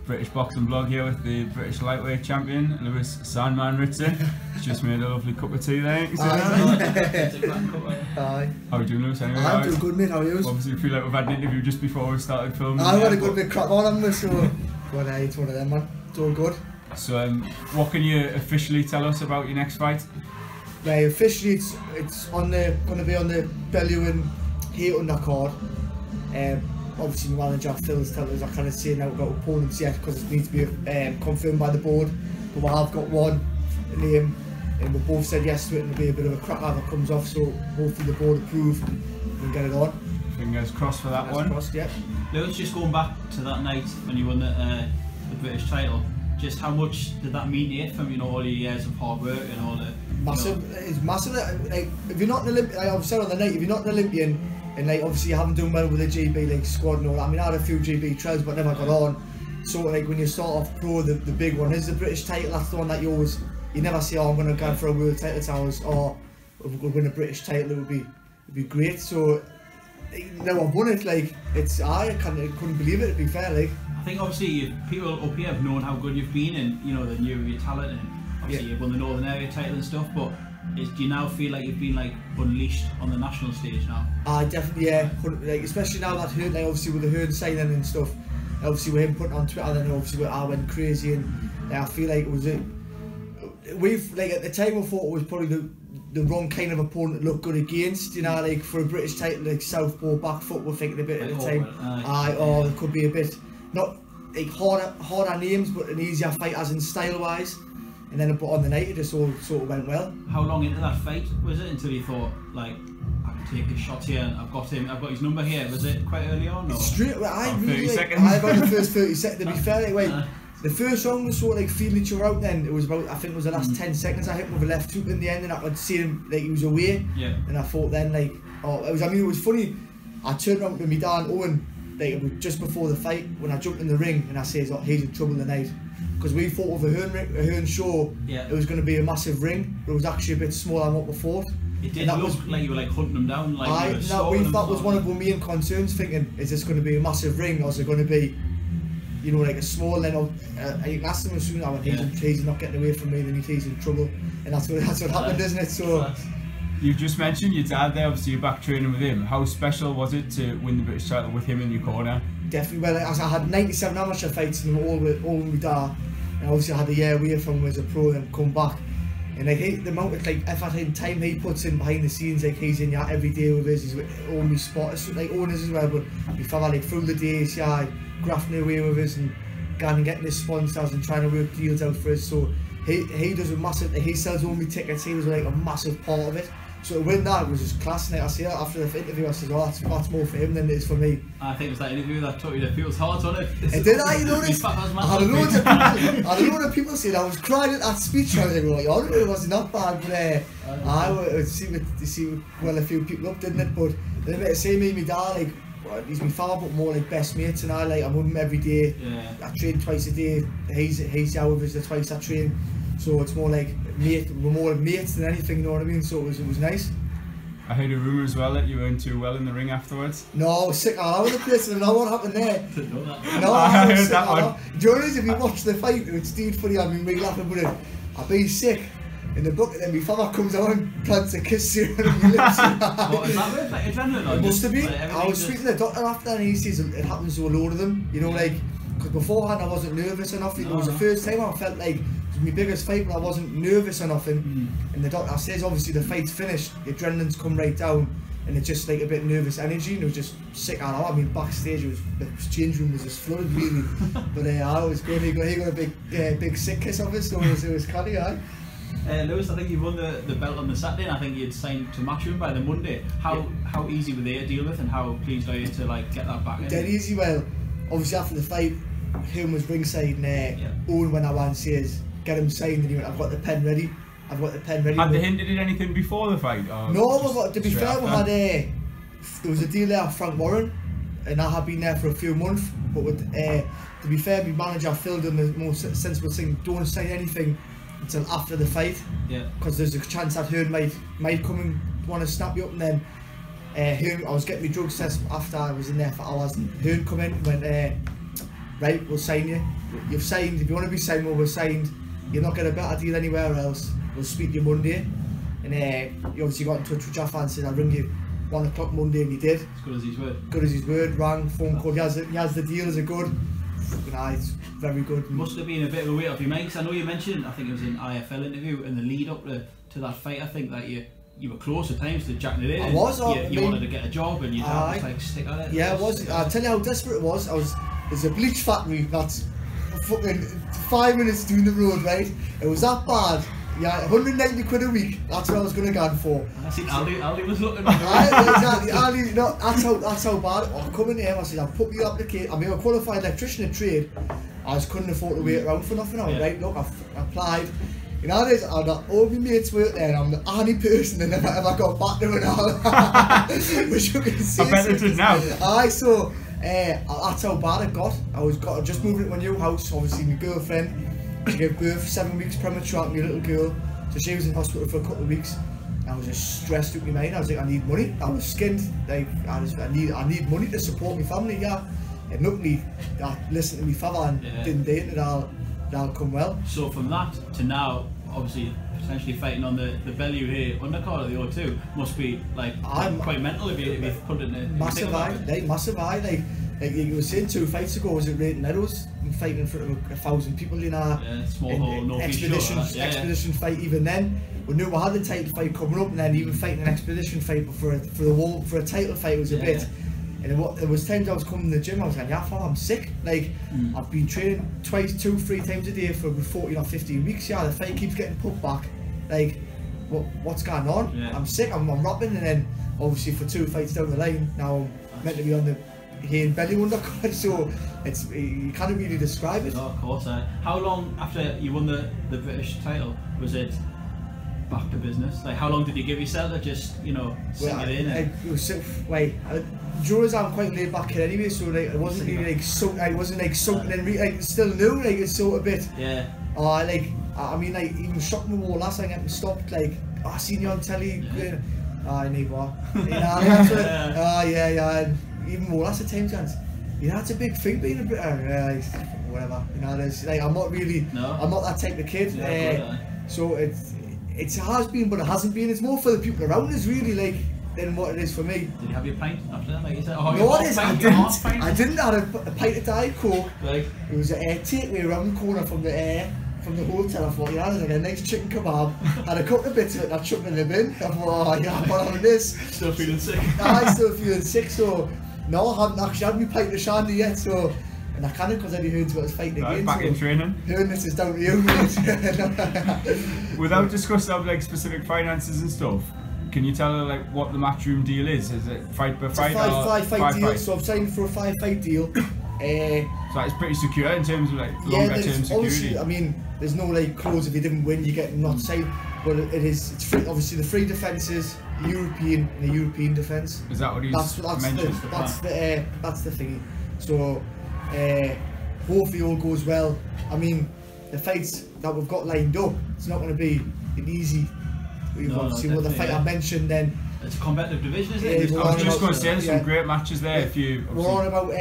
British boxing blog here with the British lightweight champion, Lewis Sandman Ritson. He's just made a lovely cup of tea there. Aye. How are you doing, Lewis? Anyway, I'm doing good, mate. How are you? Obviously, you feel like we've had an interview just before we started filming. I had a good bit crap on him, so it's one of them, man. It's all good. So, what can you officially tell us about your next fight? Right, officially, it's on the going to be on the Bellew and Hate undercard. Obviously, my manager Phil's telling us I can't say now we've got opponents yet because it needs to be confirmed by the board. But we have got one name, and we both said yes to it, and it'll be a bit of a cracker that comes off. So hopefully the board approve and get it on. Fingers crossed for that Fingers one. Crossed, yeah. Lewis, just going back to that night when you won the British title, just how much did that mean to you from all your years of hard work and all the massive? It's massive. Like if you're not an Olympian, like I've said on the night, if you're not an Olympian and like obviously you haven't done well with the GB like squad and all that. I mean, I had a few GB trials but never got on. So like when you start off pro, the big one is the British title. That's the one that you never say, oh, I'm going to go for a world title towers, or if we could win a British title, it would be great. So now I've won it. Like I couldn't believe it. To be fair, like. I think obviously people up here have known how good you've been and they knew your talent, and obviously you've won the Northern Area title and stuff, but do you now feel like you've been like unleashed on the national stage now? Definitely, yeah. Like especially now that Hearn, like obviously with the Hearn signing and stuff, obviously with him putting on Twitter, then obviously I went crazy, and like, I feel like we've like at the time I thought it was probably the wrong kind of opponent to look good against, like for a British title, like southpaw back foot, we're thinking a bit at the time. It could be a bit not like harder names, but an easier fight as in style wise. And then on the night it just all sort of went well. How long into that fight was it until you thought like I can take a shot here and I've got his number here? Was it quite early on? Or? Straight away, I got the first 30 seconds. To be fair, like the first round was sort of like feeling each other out. Then it was about, I think it was the last 10 seconds I hit him with a left hook in the end, and I could see him like he was away. Yeah. And I thought then like, it was funny. I turned around to my dad Owen like it was just before the fight when I jumped in the ring, and I says, oh, he's in trouble tonight. Because we thought with a Hearn show, it was going to be a massive ring, but it was actually a bit smaller than what we thought. It did look like you were like hunting them down. Like that was one of our main concerns, thinking, is this going to be a massive ring, or is it going to be, like a small? Then I asked him as soon as I went, he's not getting away from me, then he's in trouble, and that's what happened, isn't it? So. You've just mentioned your dad there, obviously you're back training with him. How special was it to win the British title with him in your corner? Definitely. Well, I had 97 amateur fights and all with my dad, and obviously I had a year away from him as a pro and come back. And like the amount of like effort and time he puts in behind the scenes, like he's in every day with us, he's with all my spotters, like owners as well, but before like through the days, grafting away with us and going and getting his sponsors and trying to work deals out for us. So he does a massive, he sells all my tickets, he was like a massive part of it. So to win that was just class, and I see that after the interview I said, oh, that's more for him than it is for me. I think it was that interview that taught you the people's hearts on it. It did, I noticed. I had a load of people saying I was crying at that speech. I was like, oh, it wasn't that bad, but I would see well a few people up, didn't it? But then they say me and my dad, like, well, he's my father, but more like best mates, and I'm with him every day. Yeah. I train twice a day. He's out with us the twice I train. So it's more like we're more mates than anything, you know what I mean? So it was nice. I heard a rumour as well that you weren't too well in the ring afterwards. No, I was sick all over the place, and I don't know what happened there. Didn't know that. No, I heard that one. Do you know what it is? If you watch the fight, it's dead funny. I've been really laughing with it. I've been sick in the book, and then my father comes out and plants a kiss here on my lips. What is that with? Like adrenaline? It must have been. I was speaking to the doctor after, and he says it happens to a load of them. Because beforehand I wasn't nervous enough. It was the first time I felt like it was my biggest fight, but I wasn't nervous enough. And the doctor says obviously the fight's finished, the adrenaline's come right down, and it's just like a bit nervous energy, and it was just sick. I mean, backstage the change room was just flooded really. But I was good. He got a big sick kiss of us, so it was canny, aye. Lewis, I think you won the belt on the Saturday, and I think you'd signed to Matchroom by the Monday. How easy were they to deal with, and how pleased are you to like get that back in? Dead easy. Well, obviously after the fight, Hearn was ringside, and Owen went out and says, get him signed, and he went, I've got the pen ready. Had they hinted at anything before the fight? No, to be fair, we had there was a deal there with Frank Warren, and I had been there for a few months, but to be fair, my manager Phil done the most sensible thing, don't sign anything until after the fight, because there's a chance that Hearn might come and want to snap you up. And then Hearn, I was getting my drug test after I was in there for hours, and Hearn come in and went, right, we'll sign you. You've signed. If you want to be signed, well, we're signed. You're not getting a better deal anywhere else. We'll speak to you Monday. And he obviously got in touch with Jaffa and said, I'll ring you 1 o'clock Monday, and he did. As good as his word. Good as his word, rang, phone call. He has the deal as a good. It's very good. Must have been a bit of a weight off your mind, because I know you mentioned, I think it was in IFL interview, in the lead up to that fight, I think that you were close at times to jacking it in. I was. You wanted to get a job and you'd have to like stick at it. Yeah, it was. I'll tell you how desperate it was. There's a bleach factory that's fucking 5 minutes down the road, right? It was that bad. Yeah, 190 quid a week. That's what I was going to go for. I see Ali was looking. Exactly. Ali, no, that's how bad it was. I come in here, I said, I'll put you application. I mean, I'm a qualified electrician in trade. I just couldn't afford to wait around for nothing. I was right, look, I applied. You know, I've got all my mates work there, and I'm the only person that never ever got back to it all. Which you can see. I bet it did now. So that's how bad it got. I just moved into a new house. Obviously, my girlfriend, she gave birth 7 weeks premature to my little girl, so she was in hospital for a couple of weeks. I was just stressed out of my mind. I was like, I need money. I was skinned. Like I need money to support my family. Yeah, and luckily, I listened to my father and didn't date it. That'll come well. So from that to now, obviously potentially fighting on the belly here undercard of the O2 must be like quite mental if you put it in a massive eye. Like you were saying 2 fights ago, was it Rating Meadows fighting in front of 1,000 people in our expedition fight? Even then, we knew we had the title fight coming up, and then even fighting an expedition fight for a title fight was a bit. And there was times I was coming to the gym, I was going, yeah, I'm sick. Like, I've been training 2-3 times a day for 14 or 15 weeks. Yeah, the fight keeps getting put back. Like, what's going on? Yeah. I'm sick, I'm rapping, and then obviously for 2 fights down the line, now I'm meant to be on the here in belly undercard, so you can't really describe it. No, of course. How long after you won the British title was it back to business? Like, how long did you give yourself to just, sink it in? Joe's I'm quite laid back kid anyway, so like it wasn't really like I wasn't like soaking in, like it's still new, like it's sort of bit. Yeah. I mean, like even shot my wall last time, getting stopped. Like, I seen you on telly. I need what? Yeah. Even more last time, chance. That's a big thing being a bit whatever. There's like I'm not that type of kid. So it has been, but it hasn't been. It's more for the people around us, really, like, than what it is for me. Did you have your pint after that? Like you said, no, I didn't. I had a pint of Diet Coke. Right. It was a takeaway around the corner from the hotel. I thought, I was like a nice chicken kebab. Had a couple of bits of it, and I chucked it in the bin. I thought, I'm not having this. Still feeling sick. I'm still feeling sick, so no, I haven't actually had my pint of shandy yet, so. And I can't, because Eddie Hearn's got his fighting again. Back in training. Hearn, this is down to you, mate. Without discussing like specific finances and stuff, can you tell her like what the matchroom deal is? Is it fight by fight? It's a 5 fight deal. So I've signed for a 5 fight deal. So it's pretty secure in terms of like longer term security. I mean, there's no like clause if you didn't win, you get not signed. But it's free. Obviously, the 3 defences, European and the European defence. Is that what he's mentioned? That's the thingy. So. Hopefully all goes well. I mean, the fights that we've got lined up, it's not going to be an easy. Obviously, the fight I mentioned, then it's a competitive division, isn't it? I was just going to say some great matches there. If you we're on about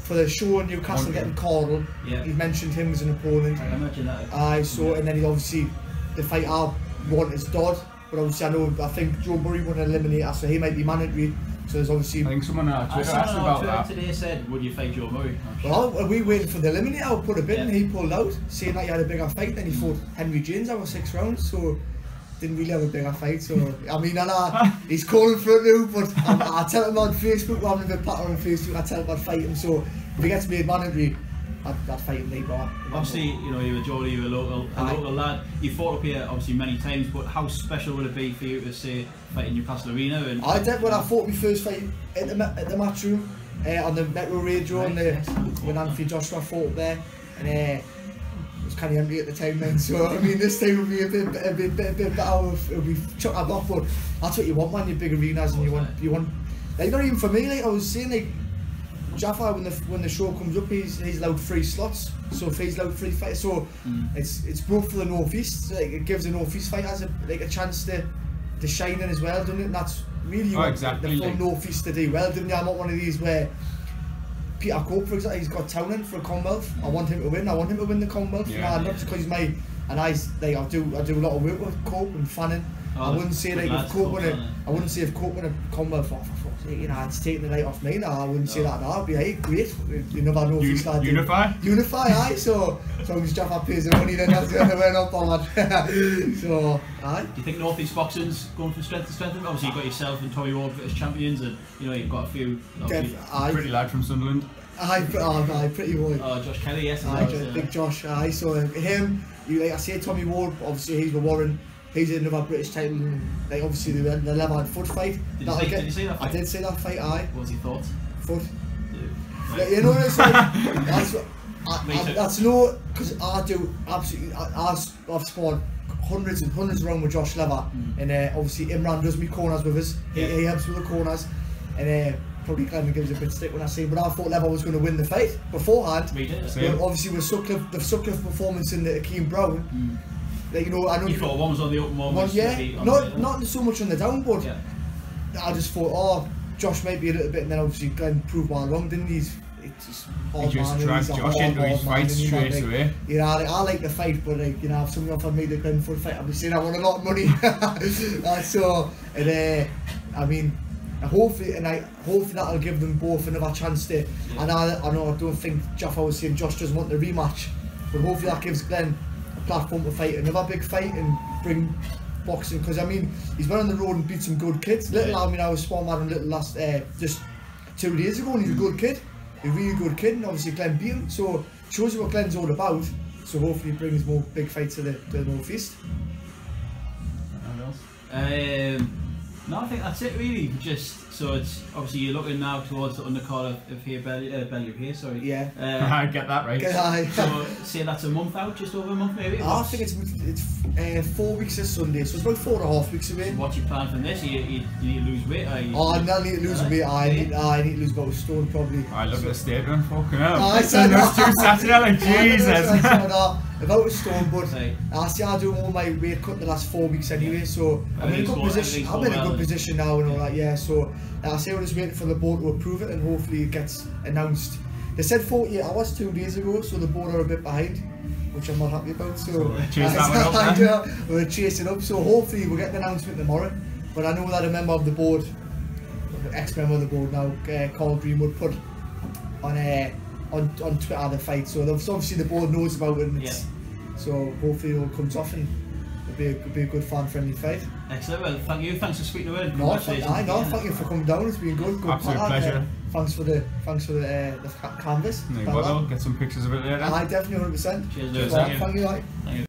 for the show in Newcastle getting Cardle. Yeah. He mentioned him as an opponent. I imagine that. And then he obviously the fight I want is Dodd, but obviously I think Joe Murray won an eliminator, so he might be mandatory. So there's obviously. I think someone on Twitter asked about that today said, would you fight Joe Murray? Well, are we waiting for the eliminator? I put a bid and he pulled out, saying that he had a bigger fight. Then he fought Henry James over 6 rounds, so didn't really have a bigger fight. So I mean, he's calling for it now, but I tell him on Facebook, rather than a patter on Facebook, I tell him I'd fight him. So if he gets made mandatory, I'd fight him later. Obviously, you're a Geordie, you're a local lad. You fought up here obviously many times, but how special would it be for you to say fight in Newcastle Arena? And I did when I fought my first fight at the matchroom on the Metro Radio, when Anthony Joshua fought up there, and it was kind of empty at the time then. So I mean, this time would be a bit better if we chuck that off. But that's what you want, man. Your big arenas, and you want like not even for me. Like I was saying, like. Jaffa, when the show comes up, he's allowed 3 slots. So if he's allowed 3 fights, so it's both for the North East. Like it gives the North East fighters a chance to shine in as well, doesn't it? And that's really what the full North East to do well, doesn't it? I'm not one of these where Peter Cope, for example, he's got talent for a Commonwealth. I want him to win. I want him to win the Commonwealth. Not just because he's my, and I do a lot of work with Cope and Fanning. I wouldn't say like if Cope win it. I wouldn't say if Cope win a Commonwealth, it's taking the night off me. No, I wouldn't say that. I'd be hey, great. You never know if you start unify. Aye. So as long as Jaffa pays the money, then that's the other way up on that. So aye. Do you think North East Boxing's going from strength to strength? Obviously, you've got yourself and Tommy Ward as champions, and you've got a few. Pretty lad from Sunderland. Aye, pretty boy. Oh, Josh Kelly, yes. Big Josh. Aye, so him. Like I say, Tommy Ward. Obviously, he's with Warren. He's in another British title, and like obviously the level foot fight. Did you see that fight? I did see that fight. Aye. What was your thoughts? Foot. Right. You know what it's like. That's no, because I do absolutely. I've sparred hundreds and hundreds around with Josh Lever, and obviously Imran does me corners with us. He helps with the corners, and probably kind of gives a bit stick when I say. But I thought Lever was going to win the fight beforehand. Obviously with the Sutcliffe performance in the Akeem Brown. Like, I know. You thought one was on the open, one was not so much on the down, but I just thought, Josh might be a little bit, and then obviously Glenn proved one wrong, didn't he? He just dragged Josh into his fight straight away. I like the fight, but if somebody offered me the Glenn Foot fight, I'd be saying I want a lot of money. I mean, hopefully that'll give them both another chance to. And I don't think Jaffa was saying Josh doesn't want the rematch, but hopefully that gives Glenn platform to fight another big fight and bring boxing, because I mean he's went on the road and beat some good kids. I was sparring with him little last just 2 days ago, and he's a good kid, a really good kid, and obviously Glenn beat him, so it shows you what Glenn's all about. So hopefully he brings more big fights to the North East. Anything else? No, I think that's it really. Just so it's obviously you're looking now towards the undercard of here, belly of here. Sorry. Yeah. I get that right. So say that's a month out, just over a month maybe. I think it's 4 weeks this Sunday, so it's about 4.5 weeks away. What's your plan from this? You need to lose weight? I need to lose weight. I need to lose about a stone probably. I look at the statement, fucking hell. Those two Saturday, like Jesus. About a stone, but I see I do all my weight cut the last 4 weeks anyway, so I'm in a good position. I'm in a good position now and all that, yeah. So I say we're just waiting for the board to approve it, and hopefully it gets announced. They said 48 hours 2 days ago, so the board are a bit behind, which I'm not happy about. So we're chasing up. So hopefully we'll get the announcement tomorrow. But I know that a member of the board, ex-member of the board now, Carl Greenwood, put on Twitter the fight, so obviously the board knows about it, and so hopefully it all comes off and it'll be a good fan-friendly fight. Excellent. Well, thanks for speaking to us. Thank you for coming down. It's been good. Absolute pleasure. Thanks for the canvas. Get some pictures of it later. Definitely 100%. Cheers. Thank you.